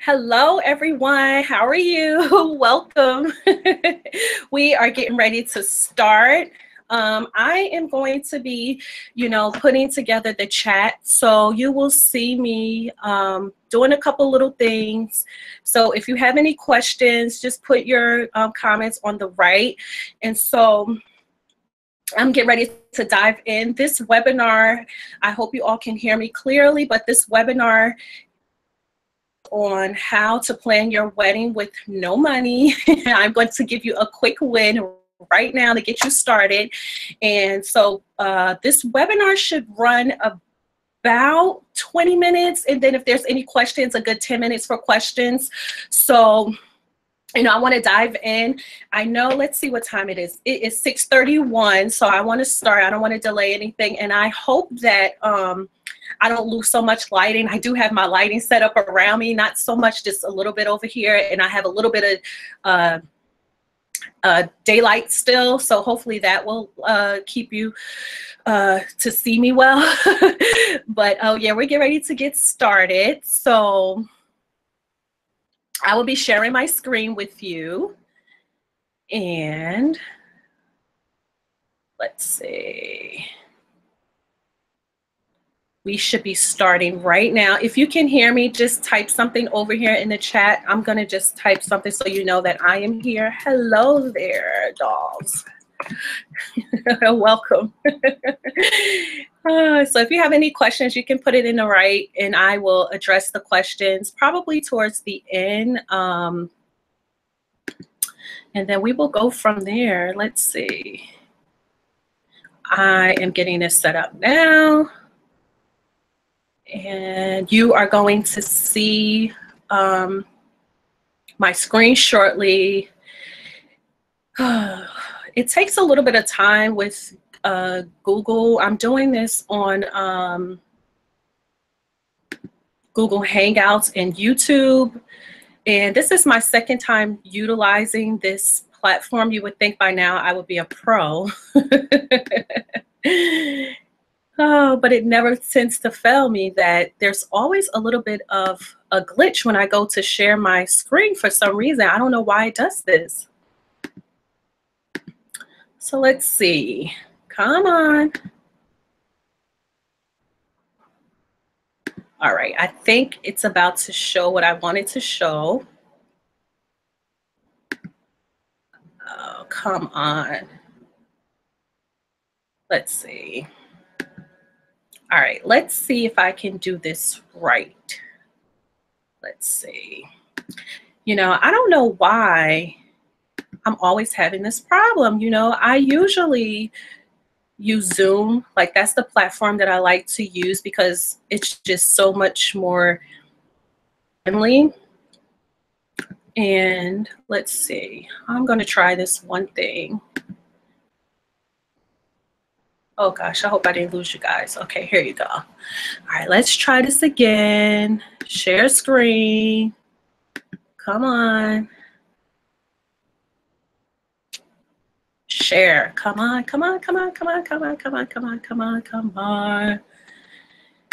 Hello, everyone. How are you? Welcome. We are getting ready to start. I am going to be, putting together the chat. So you will see me doing a couple little things. So if you have any questions, just put your comments on the right. And so I'm getting ready to dive in. This webinar, I hope you all can hear me clearly, but this webinar on how to plan your wedding with no money. I'm going to give you a quick win right now to get you started. And so this webinar should run about 20 minutes. And then if there's any questions, a good 10 minutes for questions. So I want to dive in. I know, let's see what time it is. It is 6:31, so I want to start. I don't want to delay anything, and I hope that I don't lose so much lighting. I do have my lighting set up around me, not so much, just a little bit over here, and I have a little bit of daylight still, so hopefully that will keep you to see me well. But oh yeah, we're getting ready to get started. So I will be sharing my screen with you, and let's see. We should be starting right now. If you can hear me, just type something over here in the chat. I'm gonna just type something so you know that I am here. Hello there, dolls. Welcome. So if you have any questions, you can put it in the right, and I will address the questions probably towards the end. And then we will go from there. Let's see. I am getting this set up now. And you are going to see my screen shortly. It takes a little bit of time with Google. I'm doing this on Google Hangouts and YouTube. And this is my second time utilizing this platform. You would think by now I would be a pro. Oh, but it never tends to fail me that there's always a little bit of a glitch when I go to share my screen for some reason. I don't know why it does this. So let's see. Come on. All right, I think it's about to show what I wanted to show. Oh, come on. Let's see. All right, let's see if I can do this right. Let's see. I don't know why I'm always having this problem. I usually use Zoom. Like, that's the platform that I like to use because it's just so much more friendly. And let's see. I'm going to try this one thing. Oh gosh, I hope I didn't lose you guys. Okay, here you go. All right, let's try this again. Share screen. Come on. Share. Come on, come on, come on, come on, come on, come on, come on, come on, come on. All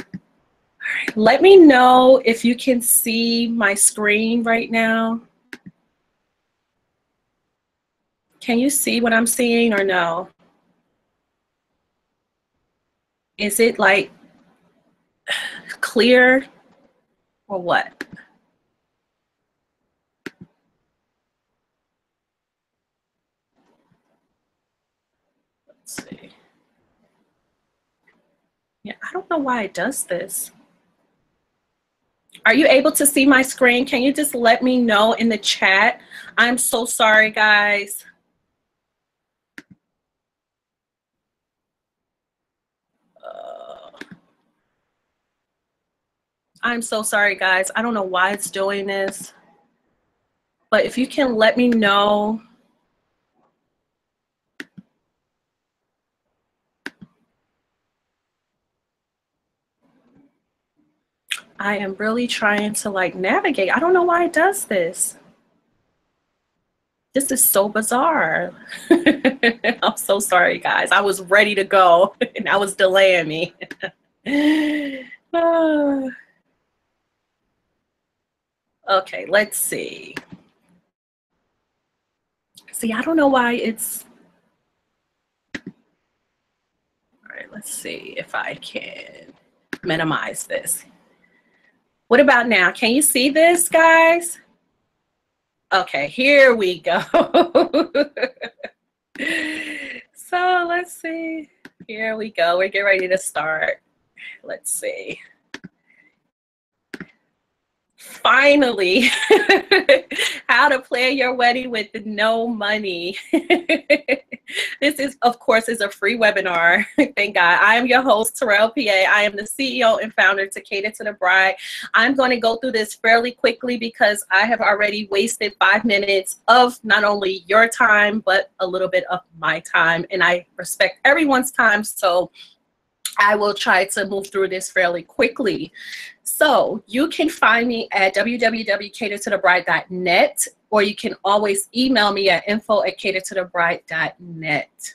right, let me know if you can see my screen right now. Can you see what I'm seeing or no? Is it like clear or what? Let's see. Yeah, I don't know why it does this. Are you able to see my screen? Can you just let me know in the chat? I'm so sorry, guys. I'm so sorry, guys. I don't know why it's doing this. But if you can let me know. I am really trying to navigate. I don't know why it does this. This is so bizarre. I'm so sorry, guys. I was ready to go and I was delaying me. Okay, let's see. See, I don't know why it's, all right, let's see if I can minimize this. What about now? Can you see this, guys? Okay, here we go. So let's see. Here we go. We're getting ready to start. Let's see. Finally, how to plan your wedding with no money. This is, of course, is a free webinar. Thank God. I am your host, Presale, PA. I am the CEO and founder to Cater to the Bride. I'm going to go through this fairly quickly because I have already wasted 5 minutes of not only your time, but a little bit of my time. And I respect everyone's time, so I will try to move through this fairly quickly. So you can find me at www.catertothebride.net, or you can always email me at info@catertothebride.net.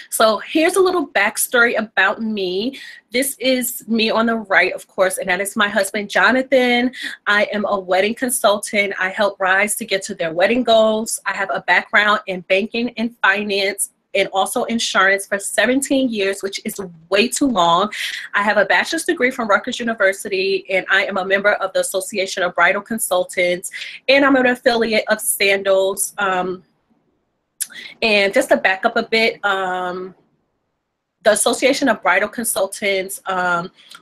So here's a little backstory about me. This is me on the right, of course, and that is my husband, Jonathan. I am a wedding consultant. I help brides to get to their wedding goals. I have a background in banking and finance, and also insurance for 17 years, which is way too long. I have a bachelor's degree from Rutgers University, and I am a member of the Association of Bridal Consultants, and I'm an affiliate of Sandals. And just to back up a bit, the Association of Bridal Consultants,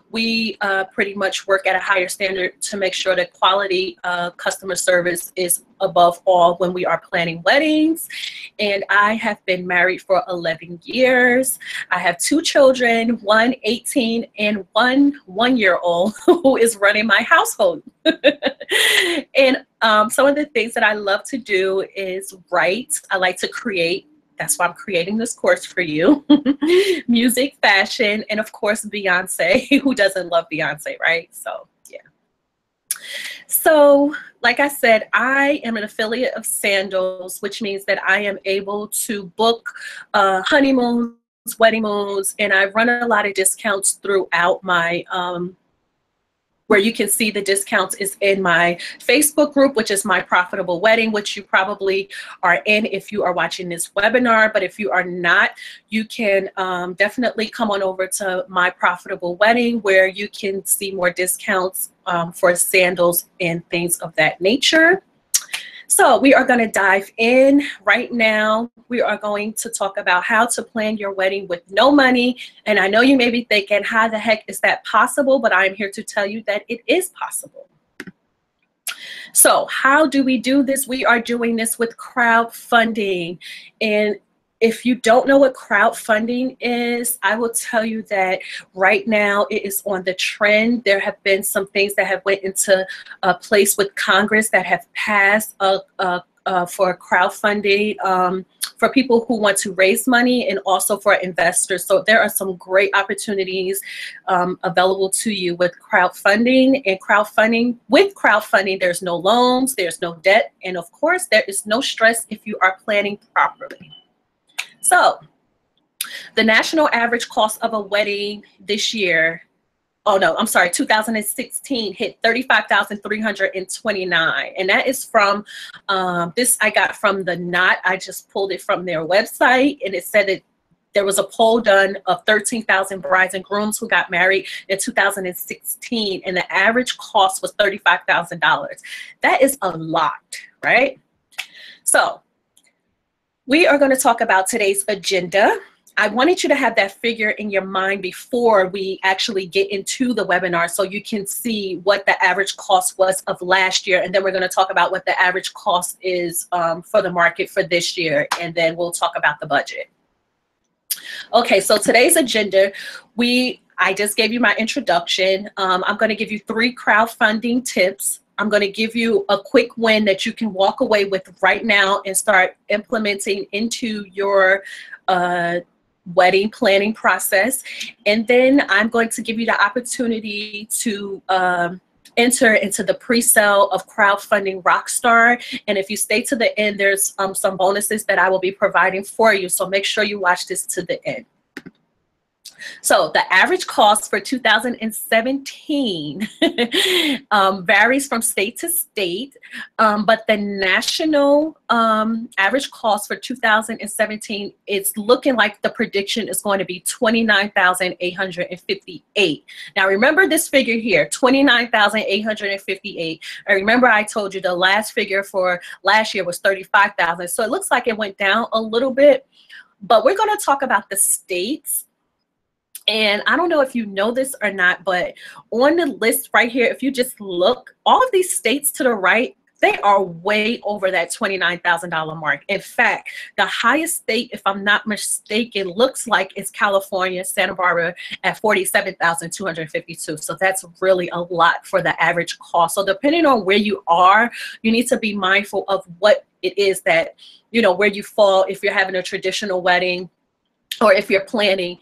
we pretty much work at a higher standard to make sure that quality customer service is above all when we are planning weddings. And I have been married for 11 years. I have 2 children, one 18 and one 1-year-old who is running my household. And some of the things that I love to do is write. I like to create. That's why I'm creating this course for you. Music, fashion, and of course, Beyonce. Who doesn't love Beyonce, right? So, yeah. So, like I said, I am an affiliate of Sandals, which means that I am able to book honeymoons, wedding moons, and I run a lot of discounts throughout my where you can see the discounts is in my Facebook group, which is My Profitable Wedding, which you probably are in if you are watching this webinar. But if you are not, you can definitely come on over to My Profitable Wedding, where you can see more discounts for sandals and things of that nature. So we are going to dive in right now. We are going to talk about how to plan your wedding with no money. And I know you may be thinking, how the heck is that possible? But I'm here to tell you that it is possible. So how do we do this? We are doing this with crowdfunding. And if you don't know what crowdfunding is, I will tell you that right now it is on the trend. There have been some things that have went into place with Congress that have passed for crowdfunding for people who want to raise money and also for investors. So there are some great opportunities available to you with crowdfunding. And with crowdfunding, there's no loans, there's no debt, and of course, there is no stress if you are planning properly. So the national average cost of a wedding this year, 2016 hit $35,329. And that is from, this I got from the Knot. I just pulled it from their website, and it said that there was a poll done of 13,000 brides and grooms who got married in 2016, and the average cost was $35,000. That is a lot, right? So we are going to talk about today's agenda. I wanted you to have that figure in your mind before we actually get into the webinar so you can see what the average cost was of last year. And then we're going to talk about what the average cost is for the market for this year. And then we'll talk about the budget. Okay, so today's agenda, I just gave you my introduction. I'm going to give you 3 crowdfunding tips. I'm going to give you a quick win that you can walk away with right now and start implementing into your wedding planning process. And then I'm going to give you the opportunity to enter into the pre-sale of Crowdfunding Rockstar. And if you stay to the end, there's some bonuses that I will be providing for you. So make sure you watch this to the end. So the average cost for 2017 varies from state to state, but the national average cost for 2017, it's looking like the prediction is going to be 29,858. Now remember this figure here, 29,858. I remember I told you the last figure for last year was 35,000. So it looks like it went down a little bit, but we're going to talk about the states. And I don't know if you know this or not, but on the list right here, if you just look, all of these states to the right, they are way over that $29,000 mark. In fact, the highest state, if I'm not mistaken, looks like it's California, Santa Barbara at 47,252. So that's really a lot for the average cost. So depending on where you are, you need to be mindful of what it is that, you know, where you fall if you're having a traditional wedding or if you're planning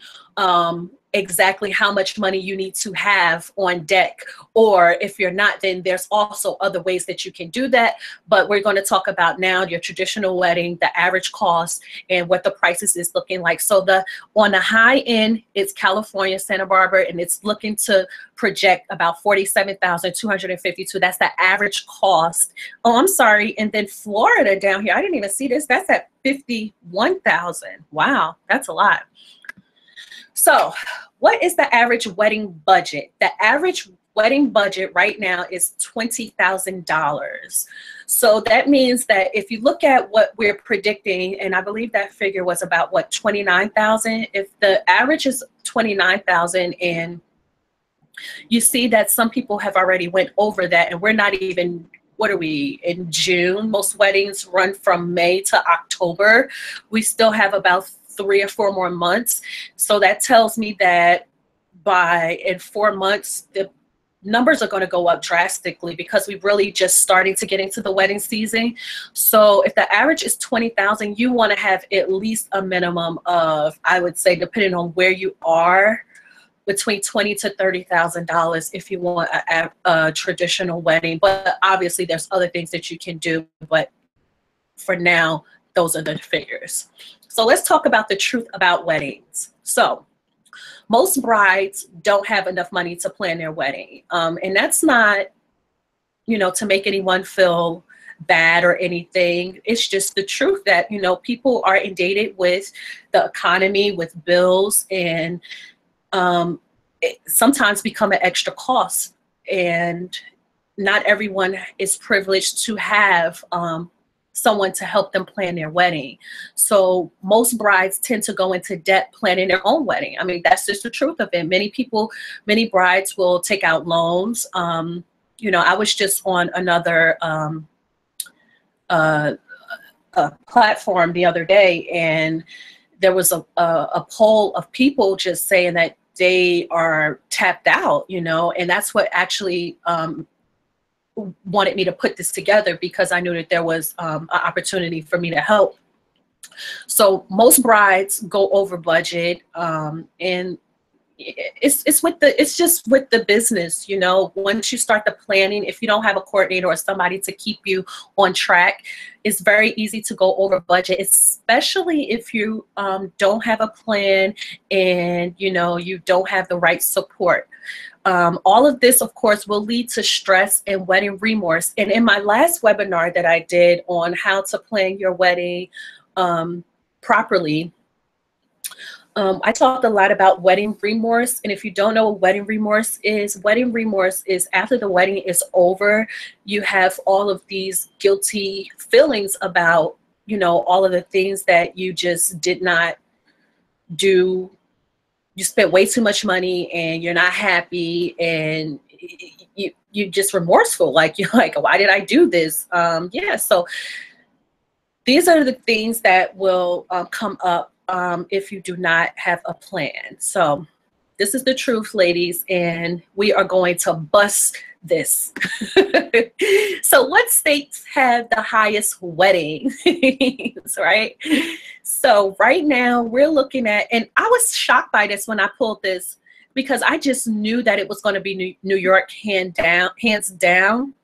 exactly how much money you need to have on deck, or if you're not, then there's also other ways that you can do that. But we're going to talk about now your traditional wedding, the average cost, and what the prices is looking like. So on the high end, it's California, Santa Barbara, and it's looking to project about 47,252. That's the average cost. Oh, I'm sorry. And then Florida down here, I didn't even see this. That's at 51,000. Wow, that's a lot. So what is the average wedding budget? The average wedding budget right now is $20,000. So that means that if you look at what we're predicting, and I believe that figure was about what, 29,000. If the average is 29,000, and you see that some people have already went over that, and we're not even, what are we, in June? Most weddings run from May to October. We still have about 3 or 4 more months. So that tells me that in 4 months, the numbers are going to go up drastically because we're really just starting to get into the wedding season. So if the average is 20,000, you want to have at least a minimum of, I would say, depending on where you are, between $20,000 to $30,000 if you want a traditional wedding. But obviously there's other things that you can do, but for now, those are the figures. So let's talk about the truth about weddings. So most brides don't have enough money to plan their wedding. And that's not, you know, to make anyone feel bad or anything. It's just the truth that, you know, people are inundated with the economy, with bills, and it sometimes become an extra cost. And not everyone is privileged to have someone to help them plan their wedding. So most brides tend to go into debt planning their own wedding. I mean, that's just the truth of it. Many brides will take out loans. You know, I was just on another platform the other day, and there was a poll of people just saying that they are tapped out, you know, and that's what actually wanted me to put this together, because I knew that there was an opportunity for me to help. So most brides go over budget, and it's just with the business, you know. Once you start the planning, if you don't have a coordinator or somebody to keep you on track, it's very easy to go over budget, especially if you don't have a plan and, you know, you don't have the right support. All of this, of course, will lead to stress and wedding remorse. And in my last webinar that I did on how to plan your wedding properly, I talked a lot about wedding remorse. And if you don't know what wedding remorse is after the wedding is over, you have all of these guilty feelings about, you know, all of the things that you just did not do. You spent way too much money and you're not happy, and you're just remorseful. Like, you're like, why did I do this? Yeah, so these are the things that will come up if you do not have a plan. So this is the truth, ladies, and we are going to bust this. So what states have the highest weddings, right? So right now we're looking at, and I was shocked by this when I pulled this, because I just knew that it was going to be New York hands down.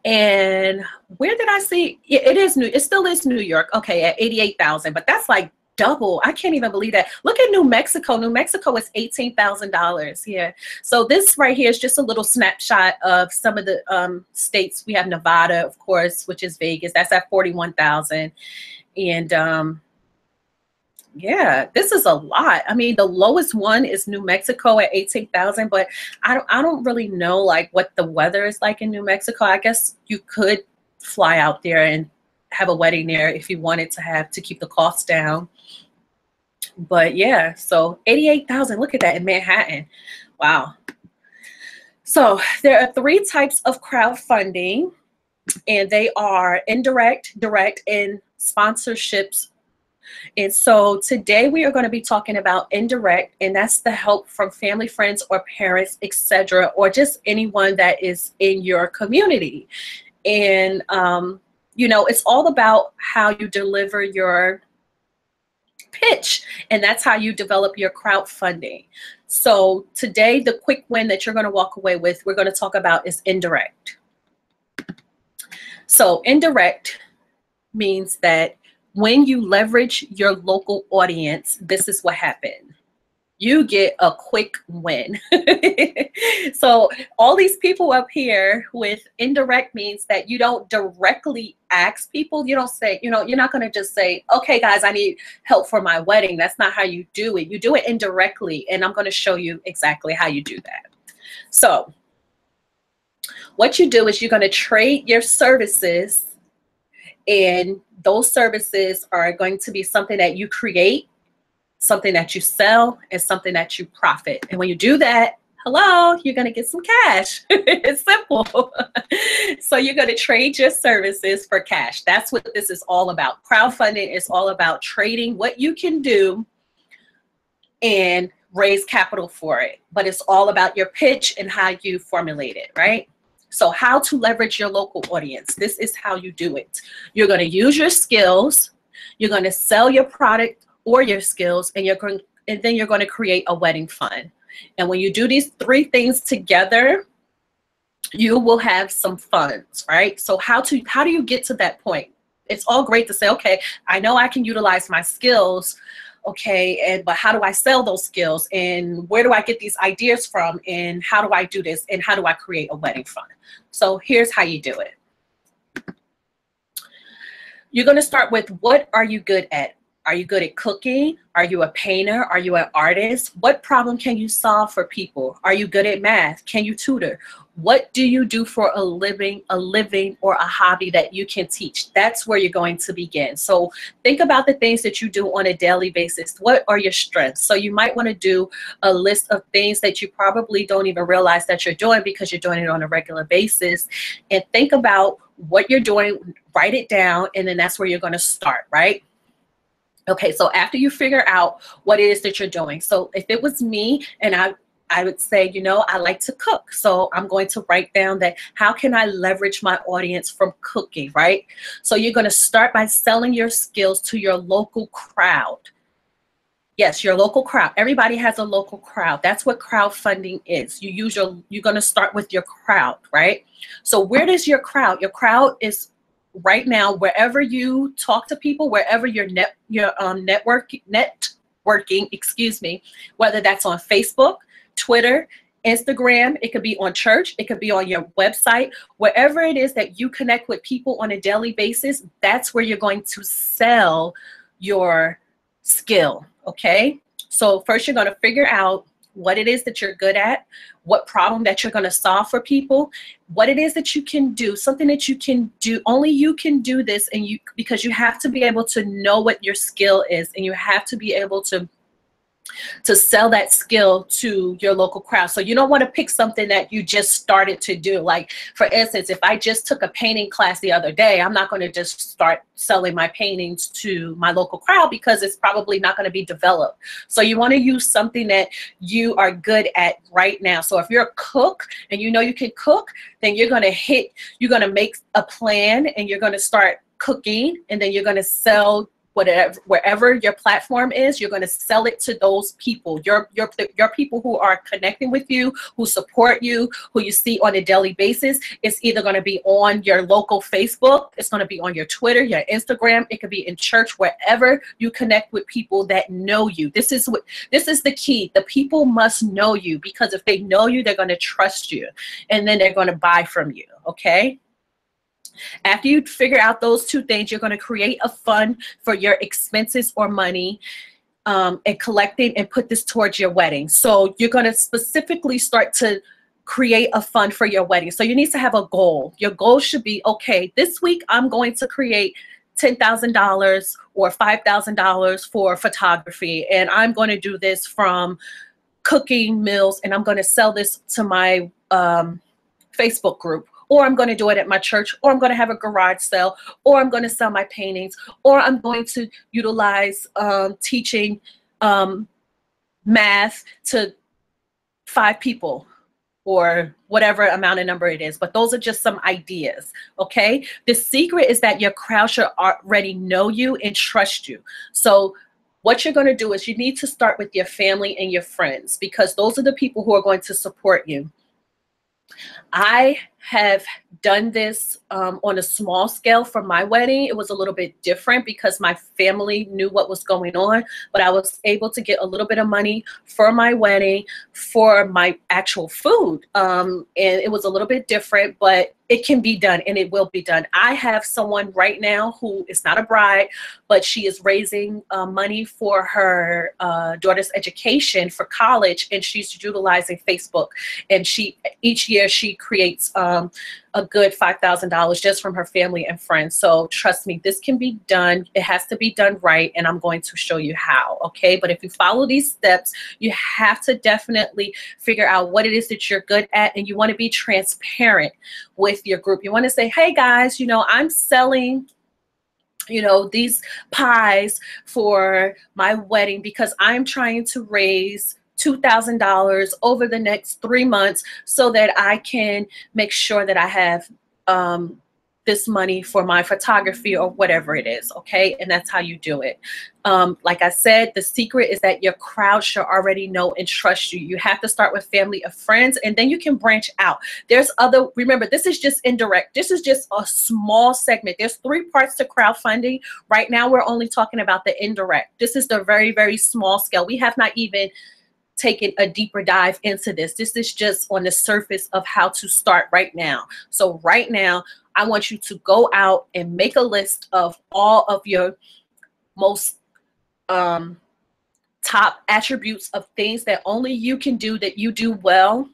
And where did I see it? It still is New York. Okay, at 88,000, but that's like double. I can't even believe that. Look at New Mexico. New Mexico is $18,000. Yeah. So this right here is just a little snapshot of some of the states. We have Nevada, of course, which is Vegas. That's at 41,000. And yeah, this is a lot. I mean, the lowest one is New Mexico at 18,000, but I don't really know like what the weather is like in New Mexico. I guess you could fly out there and have a wedding there if you wanted to keep the costs down. But yeah, so 88,000, look at that in Manhattan. Wow. So there are 3 types of crowdfunding, and they are indirect, direct, and sponsorships. And so today we are going to be talking about indirect, and that's the help from family, friends, or parents, etc., or just anyone that is in your community. And you know, it's all about how you deliver your pitch, and that's how you develop your crowdfunding. So today, the quick win that you're going to walk away with, we're going to talk about is indirect. So indirect means that when you leverage your local audience, this is what happened. You get a quick win. So all these people up here with indirect means that you don't directly ask people. You don't say, you know, you're not going to just say, okay, guys, I need help for my wedding. That's not how you do it. You do it indirectly. And I'm going to show you exactly how you do that. So what you do is you're going to trade your services, and those services are going to be something that you create, something that you sell, and something that you profit. And when you do that, hello, you're going to get some cash. It's simple. So you're going to trade your services for cash. That's what this is all about. Crowdfunding is all about trading what you can do and raise capital for it. But it's all about your pitch and how you formulate it, right? So how to leverage your local audience. This is how you do it. You're going to use your skills. You're going to sell your product or your skills, and then you're going to create a wedding fund. And when you do these 3 things together, you will have some funds, right? So how do you get to that point? It's all great to say, okay, I know I can utilize my skills, okay, but how do I sell those skills, and where do I get these ideas from, and how do I do this, and how do I create a wedding fund? So here's how you do it. You're going to start with, what are you good at? Are you good at cooking? Are you a painter? Are you an artist? What problem can you solve for people? Are you good at math? Can you tutor? What do you do for a living or a hobby that you can teach? That's where you're going to begin. So think about the things that you do on a daily basis. What are your strengths? So you might want to do a list of things that you probably don't even realize that you're doing because you're doing it on a regular basis. And think about what you're doing, write it down, and then that's where you're going to start, right? Okay, so after you figure out what it is that you're doing. So if it was me, and I would say, you know, I like to cook. So I'm going to write down that, how can I leverage my audience from cooking, right? So you're going to start by selling your skills to your local crowd. Yes, your local crowd. Everybody has a local crowd. That's what crowdfunding is. You're going to start with your crowd, right? So where does your crowd? Your crowd is right now wherever you talk to people, wherever your networking, excuse me, whether that's on Facebook, Twitter, Instagram, it could be on church, it could be on your website, wherever it is that you connect with people on a daily basis, that's where you're going to sell your skill, okay? So first you're going to figure out what it is that you're good at, what problem that you're going to solve for people, what it is that you can do, something that you can do. Only you can do this, and because you have to be able to know what your skill is, and you have to be able to sell that skill to your local crowd. So you don't want to pick something that you just started to do. Like, for instance, if I just took a painting class the other day, I'm not going to just start selling my paintings to my local crowd because it's probably not going to be developed. So you want to use something that you are good at right now. So if you're a cook and you know you can cook, then you're going to make a plan, and you're going to start cooking, and then you're going to sell whatever, wherever your platform is, you're going to sell it to those people, your people who are connecting with you, who support you, who you see on a daily basis. It's either going to be on your local Facebook, it's going to be on your Twitter, your Instagram, it could be in church, wherever you connect with people that know you. This is the key. The people must know you, because if they know you, they're going to trust you, and then they're going to buy from you. Okay. After you figure out those two things, you're going to create a fund for your expenses or money, and collecting and put this towards your wedding. So you're going to specifically start to create a fund for your wedding. So you need to have a goal. Your goal should be, okay, this week I'm going to create $10,000 or $5,000 for photography, and I'm going to do this from cooking meals, and I'm going to sell this to my Facebook group, or I'm going to do it at my church, or I'm going to have a garage sale, or I'm going to sell my paintings, or I'm going to utilize teaching math to 5 people, or whatever amount of number it is. But those are just some ideas, okay? The secret is that your crowd should already know you and trust you. So what you're going to do is you need to start with your family and your friends, because those are the people who are going to support you. I have done this on a small scale for my wedding. It was a little bit different because my family knew what was going on, but I was able to get a little bit of money for my wedding, for my actual food. And it was a little bit different, but it can be done, and it will be done. I have someone right now who is not a bride, but she is raising money for her daughter's education for college, and she's utilizing Facebook. And each year she creates a good $5,000 just from her family and friends. So trust me, this can be done. It has to be done right, and I'm going to show you how, okay? But if you follow these steps, you have to definitely figure out what it is that you're good at, and you want to be transparent with your group. You want to say, hey guys, I'm selling these pies for my wedding because I'm trying to raise $2,000 over the next 3 months so that I can make sure that I have this money for my photography or whatever it is, okay? And that's how you do it. Like I said, the secret is that your crowd should already know and trust you. You have to start with family of friends, and then you can branch out. Remember, this is just indirect. This is just a small segment. There's 3 parts to crowdfunding. Right now, we're only talking about the indirect. This is the very, very small scale. We have not even taken a deeper dive into this. This is just on the surface of how to start right now. So right now, I want you to go out and make a list of all of your most top attributes of things that only you can do, that you do well.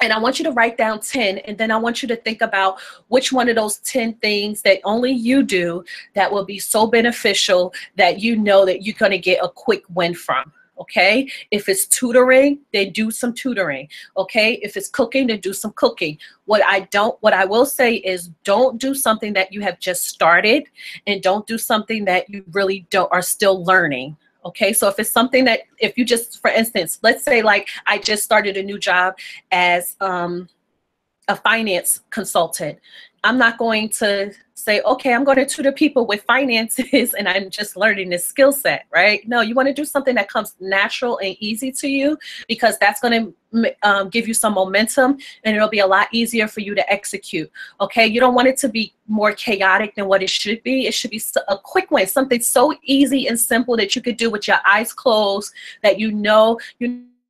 And I want you to write down 10, and then I want you to think about which one of those 10 things that only you do that will be so beneficial that you know that you're going to get a quick win from. Okay, if it's tutoring, then do some tutoring. Okay, if it's cooking, then do some cooking. What I will say is, don't do something that you have just started, and don't do something that you really are still learning. Okay, so if it's something that, if you just, for instance, let's say like I just started a new job as a finance consultant. I'm not going to say, okay, I'm going to tutor people with finances and I'm just learning this skill set, right? No, you want to do something that comes natural and easy to you, because that's going to give you some momentum, and it'll be a lot easier for you to execute, okay? You don't want it to be more chaotic than what it should be. It should be a quick win, something so easy and simple that you could do with your eyes closed, that you know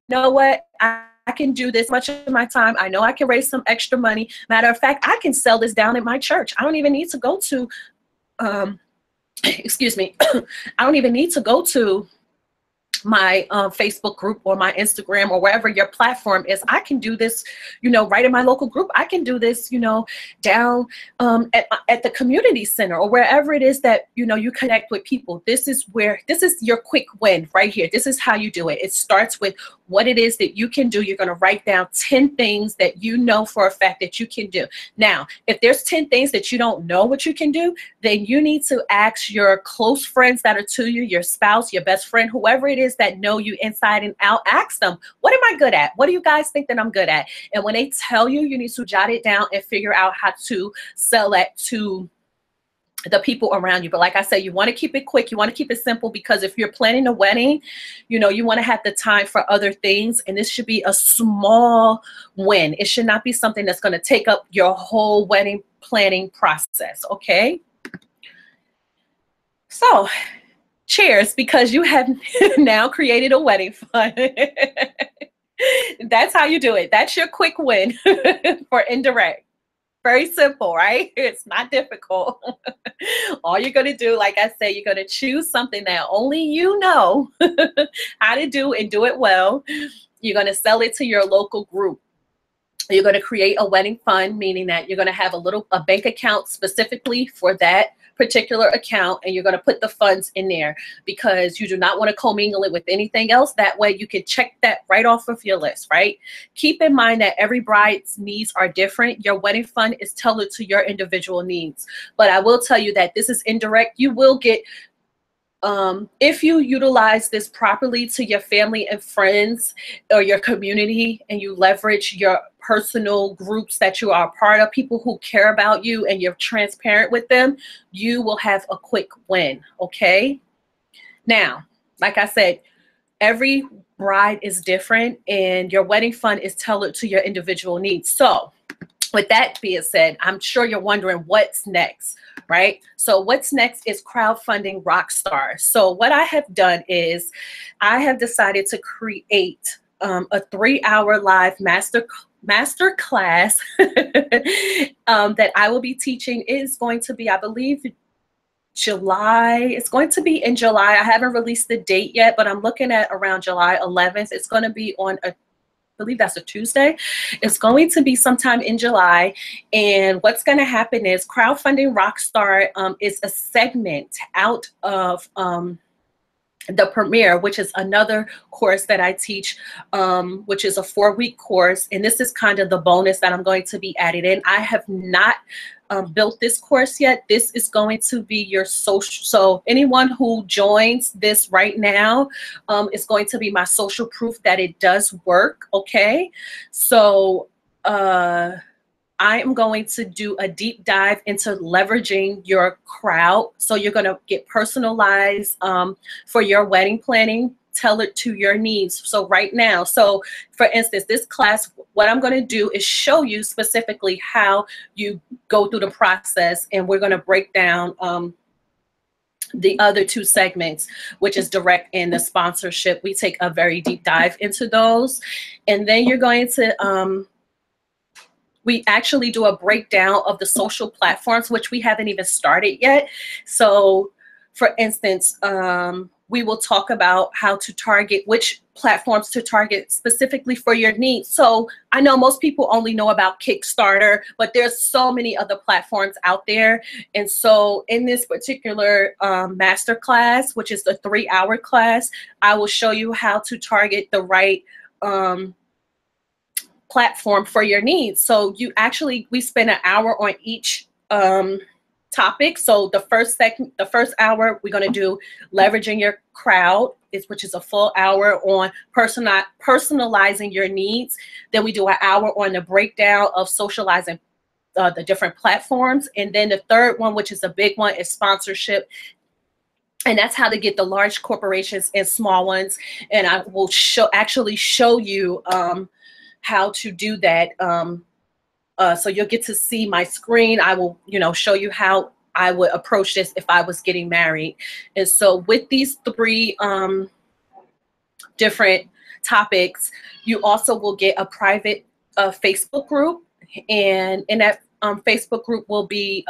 what, I can do this much of my time. I know I can raise some extra money. Matter of fact, I can sell this down at my church. I don't even need to go to, excuse me, I don't even need to go to my Facebook group or my Instagram or wherever your platform is. I can do this, right in my local group. I can do this, down at the community center or wherever it is that, you connect with people. This is your quick win right here. This is how you do it. It starts with what it is that you can do. You're going to write down 10 things that you know for a fact that you can do. Now, if there's 10 things that you don't know what you can do, then you need to ask your close friends that are to you, your spouse, your best friend, whoever it is that know you inside and out. Ask them, what am I good at? What do you guys think that I'm good at? And when they tell you, you need to jot it down and figure out how to sell that to the people around you. But like I said, you want to keep it quick. You want to keep it simple, because if you're planning a wedding, you know, you want to have the time for other things. And this should be a small win. It should not be something that's going to take up your whole wedding planning process. Okay. So cheers, because you have now created a wedding fund. That's how you do it. That's your quick win for indirect. Very simple, right? It's not difficult. All you're going to do, like I said, you're going to choose something that only you know how to do and do it well. You're going to sell it to your local group. You're going to create a wedding fund, meaning that you're going to have a bank account specifically for that particular account, and you're going to put the funds in there, because you do not want to commingle it with anything else. That way you can check that right off of your list, right? Keep in mind that every bride's needs are different. Your wedding fund is tailored to your individual needs. But I will tell you that this is indirect. You will get, if you utilize this properly to your family and friends or your community, and you leverage your personal groups that you are a part of, people who care about you, and you're transparent with them, you will have a quick win. Okay. Now, like I said, every bride is different, and your wedding fund is tailored to your individual needs. So with that being said, I'm sure you're wondering what's next, right? So what's next is Crowdfunding Rockstar. So what I have done is I have decided to create a 3-hour live master class that I will be teaching. It is going to be, I believe, July. It's going to be in July. I haven't released the date yet, but I'm looking at around July 11th. It's going to be on I believe that's a Tuesday. It's going to be sometime in July. And what's going to happen is Crowdfunding Rockstar is a segment out of the Premiere, which is another course that I teach, which is a 4-week course. And this is kind of the bonus that I'm going to be added in. I have not built this course yet. This is going to be your social. So anyone who joins this right now is going to be my social proof that it does work. Okay. So I am going to do a deep dive into leveraging your crowd. So you're going to get personalized for your wedding planning, tailored to your needs. So right now, so for instance, this class, what I'm going to do is show you specifically how you go through the process, and we're going to break down the other 2 segments, which is direct and the sponsorship. We take a very deep dive into those, and then you're going to we actually do a breakdown of the social platforms, which we haven't even started yet. So for instance, we will talk about how to target, which platforms to target specifically for your needs. So I know most people only know about Kickstarter, but there's so many other platforms out there. And so in this particular master class, which is the 3-hour class, I will show you how to target the right platform for your needs. So we spend an hour on each topic. So the first hour, we're going to do leveraging your crowd, which is a full hour on personalizing your needs. Then we do an hour on the breakdown of socializing the different platforms. And then the third one, which is a big one, is sponsorship. And that's how to get the large corporations and small ones. And I will actually show you how to do that. So you'll get to see my screen. I will, show you how I would approach this if I was getting married. And so with these 3 different topics, you also will get a private Facebook group. And in that Facebook group will be,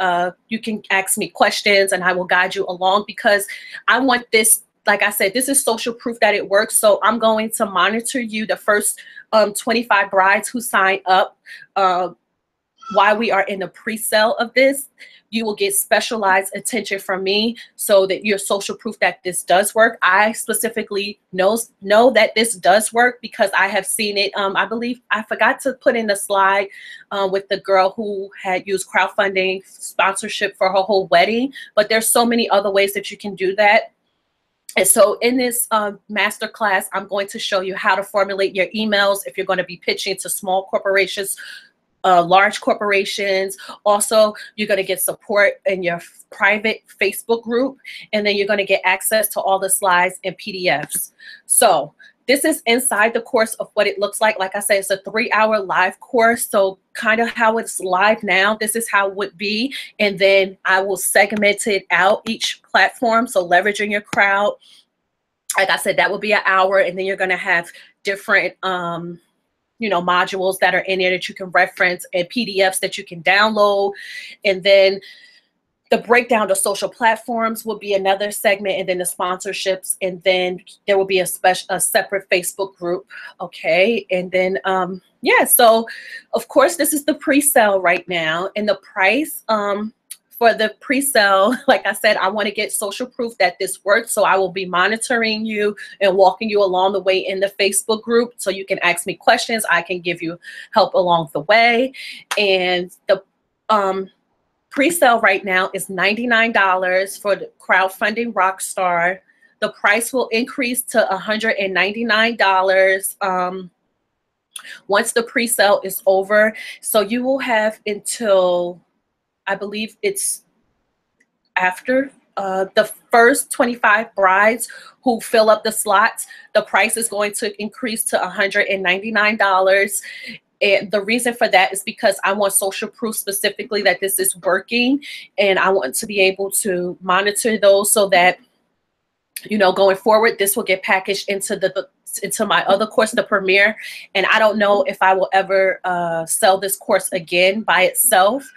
you can ask me questions and I will guide you along, because I want this, like I said, this is social proof that it works. So I'm going to monitor you, the first 25 brides who sign up while we are in the pre-sale of this. You will get specialized attention from me so that you're social proof that this does work. I specifically know that this does work because I have seen it. I believe I forgot to put in the slide with the girl who had used crowdfunding sponsorship for her whole wedding, but there's so many other ways that you can do that. And so in this master class, I'm going to show you how to formulate your emails if you're going to be pitching to small corporations, large corporations. Also, you're going to get support in your private Facebook group, and then you're going to get access to all the slides and PDFs. So this is inside the course of what it looks like. Like I said, it's a 3-hour live course. So kind of how it's live now, this is how it would be. And then I will segment it out each platform. So leveraging your crowd. Like I said, that will be an hour. And then you're going to have different, you know, modules that are in there that you can reference and PDFs that you can download. And then the breakdown of social platforms will be another segment, and then the sponsorships, and then there will be a separate Facebook group. Okay. And then, yeah, so of course, this is the pre-sale right now, and the price, for the pre-sale, like I said, I want to get social proof that this works. So I will be monitoring you and walking you along the way in the Facebook group. So you can ask me questions. I can give you help along the way. And the pre-sale right now is $99 for the Crowdfunding Rockstar. The price will increase to $199 once the pre-sale is over. So you will have until, I believe it's after the first 25 brides who fill up the slots, the price is going to increase to $199. And the reason for that is because I want social proof specifically that this is working, and I want to be able to monitor those so that, you know, going forward, this will get packaged into my other course, the Premier. And I don't know if I will ever sell this course again by itself.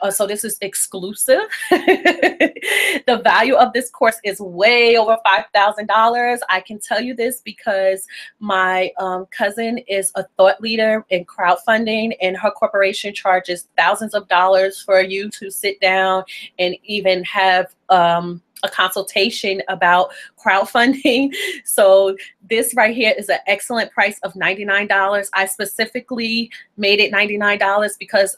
So this is exclusive. The value of this course is way over $5,000. I can tell you this because my cousin is a thought leader in crowdfunding, and her corporation charges thousands of dollars for you to sit down and even have a consultation about crowdfunding. So this right here is an excellent price of $99. I specifically made it $99 because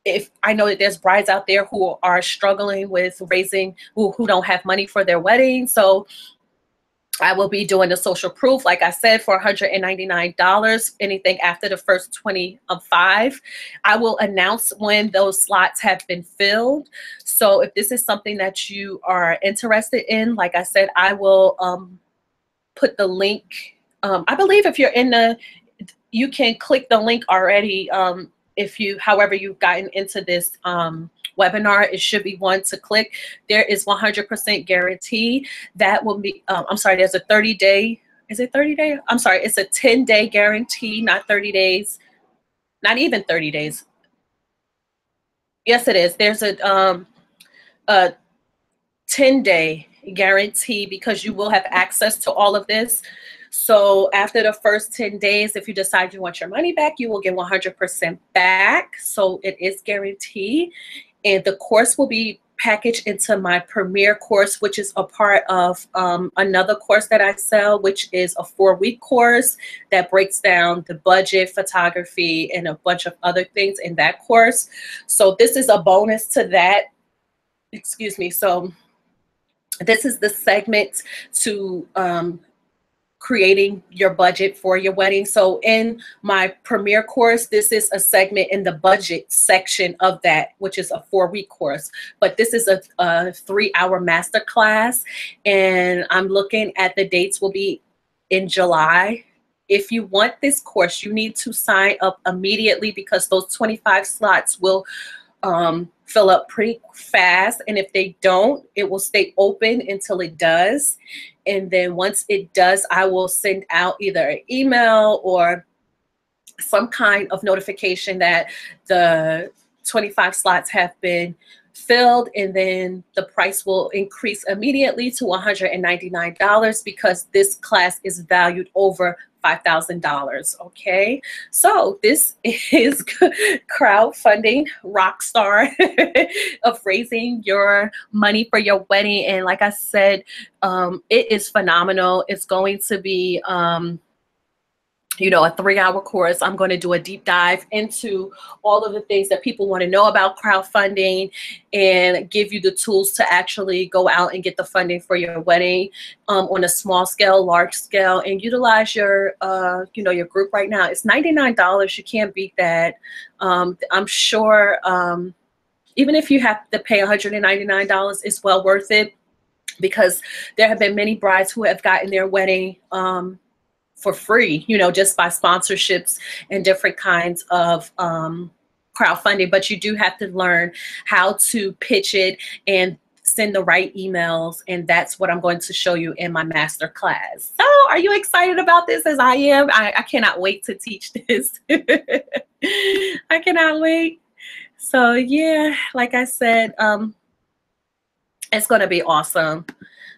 if I know that there's brides out there who are struggling with raising, who don't have money for their wedding. So I will be doing the social proof, like I said, for $199. Anything after the first 25, I will announce when those slots have been filled. So if this is something that you are interested in, like I said, I will put the link. I believe if you're in the, you can click the link already. If you, however you've gotten into this webinar, it should be one to click. There is 100% guarantee. That will be, I'm sorry, there's a 30-day, is it 30 day? I'm sorry, it's a 10-day guarantee, not 30 days, not even 30 days. Yes, it is. There's a 10-day guarantee because you will have access to all of this. So after the first 10 days, if you decide you want your money back, you will get 100% back. So it is guaranteed. And the course will be packaged into my Premier course, which is a part of another course that I sell, which is a 4-week course that breaks down the budget, photography, and a bunch of other things in that course. So this is a bonus to that. Excuse me. So this is the segment to creating your budget for your wedding. So in my Premier course, this is a segment in the budget section of that, which is a 4-week course. But this is a 3-hour masterclass, and I'm looking at the dates will be in July. If you want this course, you need to sign up immediately because those 25 slots will fill up pretty fast, and if they don't, it will stay open until it does. And then once it does, I will send out either an email or some kind of notification that the 25 slots have been filled, and then the price will increase immediately to $199 because this class is valued over $5,000. Okay, so this is Crowdfunding Rockstar of raising your money for your wedding. And like I said, it is phenomenal. It's going to be you know, a 3-hour course. I'm going to do a deep dive into all of the things that people want to know about crowdfunding and give you the tools to actually go out and get the funding for your wedding on a small scale, large scale, and utilize your, you know, your group right now. It's $99. You can't beat that. I'm sure even if you have to pay $199, it's well worth it, because there have been many brides who have gotten their wedding for free, you know, just by sponsorships and different kinds of crowdfunding. But you do have to learn how to pitch it and send the right emails. And that's what I'm going to show you in my master class. So are you excited about this as I am? I cannot wait to teach this. I cannot wait. So yeah, like I said, it's going to be awesome.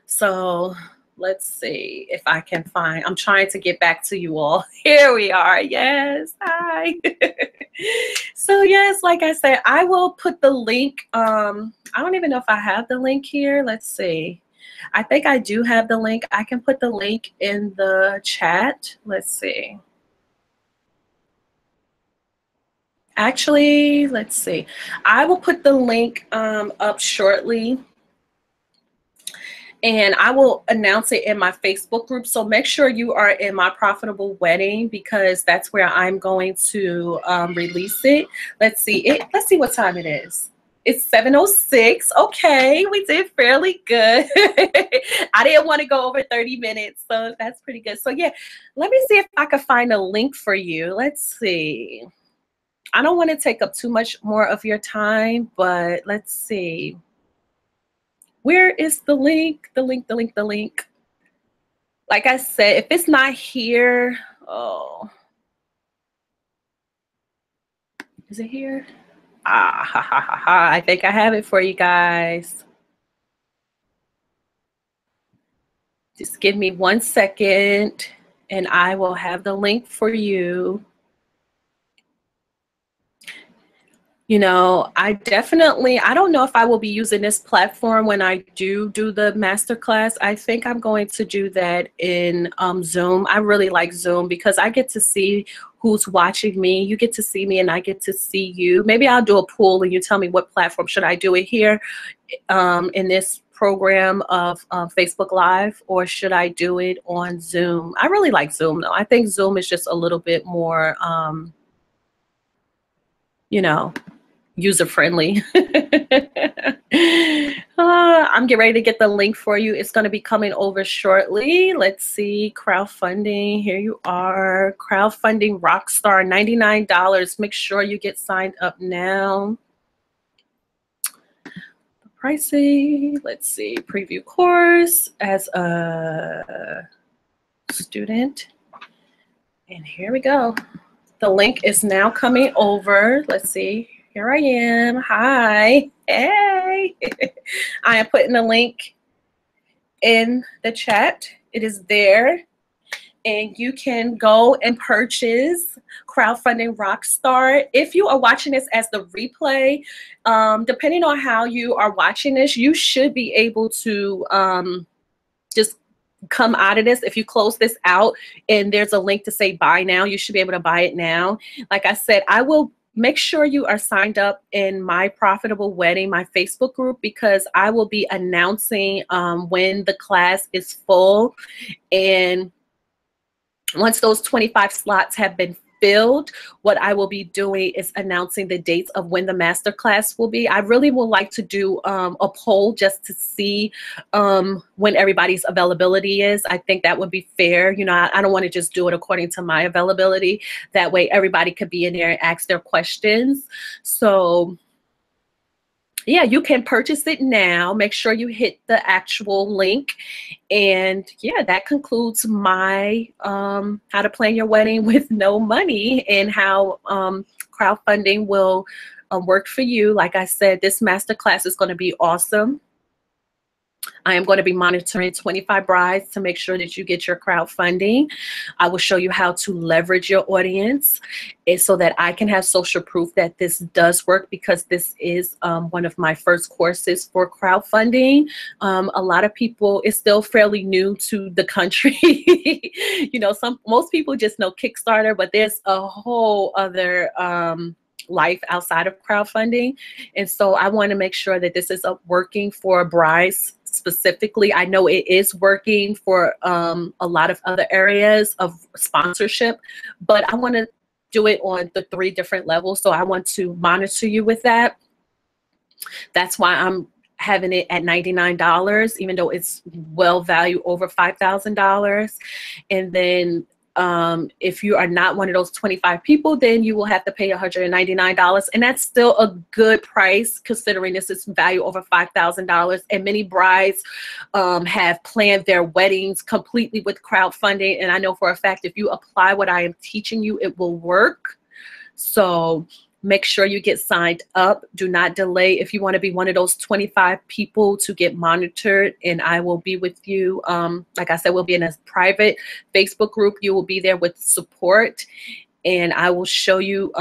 So let's see if I can find, I'm trying to get back to you all. Here we are. Yes. Hi. So yes, like I said, I will put the link. I don't even know if I have the link here. Let's see. I think I do have the link. I can put the link in the chat. Let's see. Actually, let's see. I will put the link up shortly. And I will announce it in my Facebook group. So make sure you are in my Profitable Wedding, because that's where I'm going to release it. Let's see. Let's see what time it is. It's 7:06. Okay, we did fairly good. I didn't want to go over 30 minutes, so that's pretty good. So yeah, let me see if I can find a link for you. Let's see. I don't want to take up too much more of your time, but let's see. Where is the link? The link. Like I said, if it's not here, oh, is it here? Ah, ha, ha, ha, ha. I think I have it for you guys. Just give me 1 second and I will have the link for you. You know, I don't know if I will be using this platform when I do the masterclass. I think I'm going to do that in Zoom. I really like Zoom because I get to see who's watching me. You get to see me and I get to see you. Maybe I'll do a poll and you tell me what platform. Should I do it here in this program of Facebook Live, or should I do it on Zoom? I really like Zoom though. I think Zoom is just a little bit more, you know, user-friendly. I'm getting ready to get the link for you. It's going to be coming over shortly. Let's see. Crowdfunding. Here you are. Crowdfunding Rockstar. $99. Make sure you get signed up now. The pricing. Let's see. Preview course as a student. And here we go. The link is now coming over. Let's see. Here I am. Hi. Hey. I am putting the link in the chat. It is there. And you can go and purchase Crowdfunding Rockstar. If you are watching this as the replay, depending on how you are watching this, you should be able to just come out of this. If you close this out and there's a link to say buy now, you should be able to buy it now. Like I said, I will make sure you are signed up in my Profitable Wedding, my Facebook group, because I will be announcing when the class is full. And once those 25 slots have been filled, what I will be doing is announcing the dates of when the master class will be. I really would like to do a poll just to see when everybody's availability is. I think that would be fair. You know, I don't want to just do it according to my availability. That way everybody could be in there and ask their questions. So yeah, you can purchase it now. Make sure you hit the actual link. And yeah, that concludes my how to plan your wedding with no money, and how crowdfunding will work for you. Like I said, this masterclass is going to be awesome. I am going to be monitoring 25 brides to make sure that you get your crowdfunding. I will show you how to leverage your audience so that I can have social proof that this does work, because this is one of my first courses for crowdfunding. A lot of people, it's still fairly new to the country. You know, most people just know Kickstarter, but there's a whole other life outside of crowdfunding. And so I want to make sure that this is working for brides specifically. I know it is working for a lot of other areas of sponsorship, but I want to do it on the 3 different levels. So I want to monitor you with that. That's why I'm having it at $99, even though it's well valued over $5,000. And then if you are not one of those 25 people, then you will have to pay $199. And that's still a good price considering this is value over $5,000. And many brides have planned their weddings completely with crowdfunding. And I know for a fact, if you apply what I am teaching you, it will work. So make sure you get signed up. Do not delay if you want to be one of those 25 people to get monitored, and I will be with you. Like I said, we'll be in a private Facebook group. You will be there with support, and I will show you,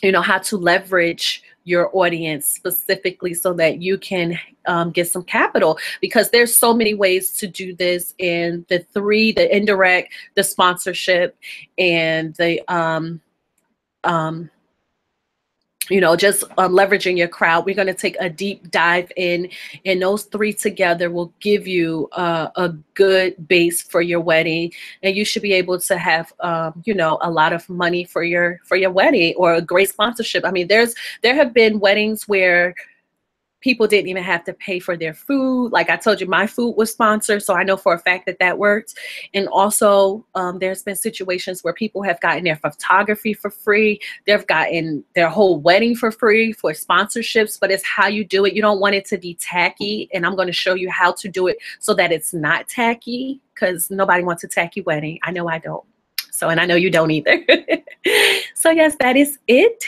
you know, how to leverage your audience specifically so that you can get some capital, because there's so many ways to do this. And the 3, the indirect, the sponsorship, and the you know, just leveraging your crowd. We're going to take a deep dive in, and those 3 together will give you a good base for your wedding, and you should be able to have you know, a lot of money for your wedding, or a great sponsorship. I mean, there have been weddings where people didn't even have to pay for their food. Like I told you, my food was sponsored, so I know for a fact that that worked. And also, there's been situations where people have gotten their photography for free. They've gotten their whole wedding for free for sponsorships, but it's how you do it. You don't want it to be tacky, and I'm going to show you how to do it so that it's not tacky, because nobody wants a tacky wedding. I know I don't. So, and I know you don't either. So yes, that is it.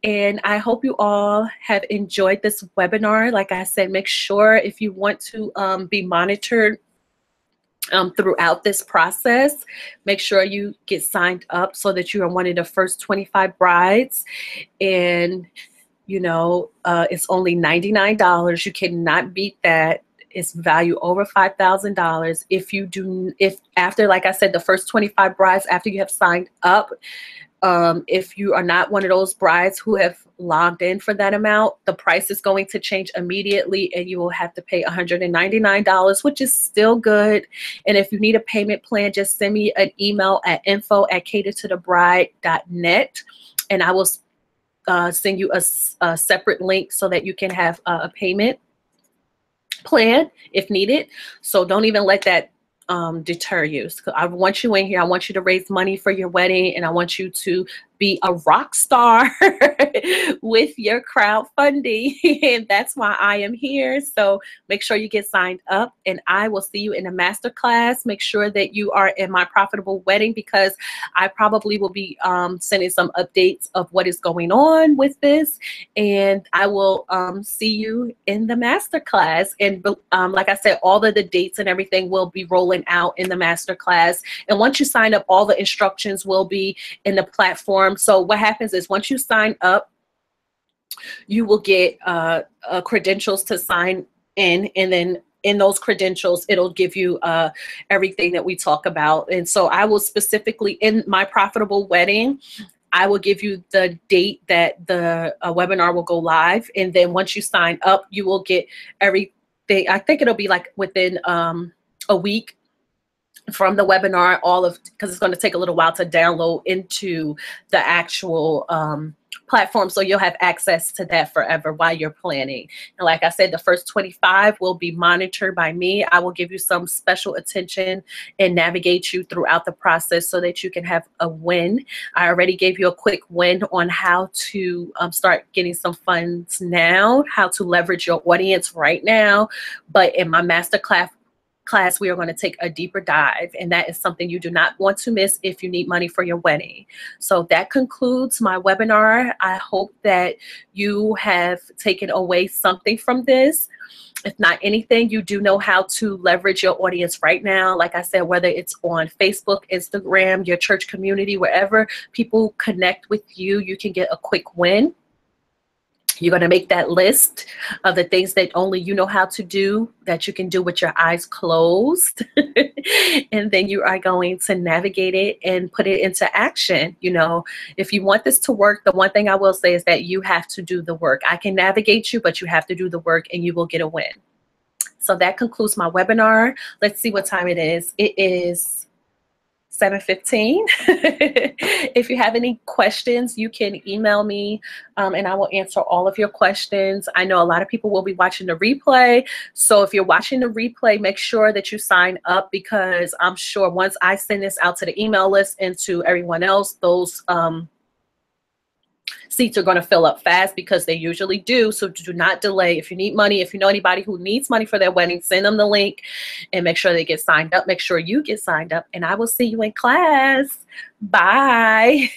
And I hope you all have enjoyed this webinar. Like I said, make sure if you want to be monitored throughout this process, make sure you get signed up so that you are one of the first 25 brides. And, you know, it's only $99. You cannot beat that. It's value over $5,000. If after, like I said, the first 25 brides, after you have signed up, if you are not one of those brides who have logged in for that amount, the price is going to change immediately, and you will have to pay $199, which is still good. And if you need a payment plan, just send me an email at info@catertothebride.net, and I will send you a separate link so that you can have a payment plan if needed. So don't even let that deter you. So I want you in here. I want you to raise money for your wedding, and I want you to be a rock star with your crowdfunding. And that's why I am here. So make sure you get signed up, and I will see you in a masterclass. Make sure that you are in my profitable wedding, because I probably will be sending some updates of what is going on with this, and I will see you in the masterclass. And like I said, all of the dates and everything will be rolling out in the masterclass. And once you sign up, all the instructions will be in the platform. So what happens is, once you sign up, you will get credentials to sign in, and then in those credentials, it'll give you everything that we talk about. And so I will specifically, in my profitable wedding, I will give you the date that the webinar will go live. And then once you sign up, you will get everything. I think it'll be like within a week from the webinar, because it's going to take a little while to download into the actual platform. So you'll have access to that forever while you're planning. And like I said, the first 25 will be monitored by me. I will give you some special attention and navigate you throughout the process so that you can have a win. I already gave you a quick win on how to start getting some funds now, how to leverage your audience right now. But in my masterclass class, we are going to take a deeper dive, and that is something you do not want to miss if you need money for your wedding. So that concludes my webinar. I hope that you have taken away something from this. If not anything, you do know how to leverage your audience right now. Like I said, whether it's on Facebook, Instagram, your church community, wherever people connect with you, you can get a quick win. You're going to make that list of the things that only you know how to do, that you can do with your eyes closed. And then you are going to navigate it and put it into action. You know, if you want this to work, the one thing I will say is that you have to do the work. I can navigate you, but you have to do the work and you will get a win. So that concludes my webinar. Let's see what time it is. It is 7:15. If you have any questions, you can email me and I will answer all of your questions. I know a lot of people will be watching the replay. So if you're watching the replay, make sure that you sign up, because I'm sure once I send this out to the email list and to everyone else, those seats are going to fill up fast, because they usually do. So do not delay. If you need money, if you know anybody who needs money for their wedding, send them the link and make sure they get signed up. Make sure you get signed up, and I will see you in class. Bye.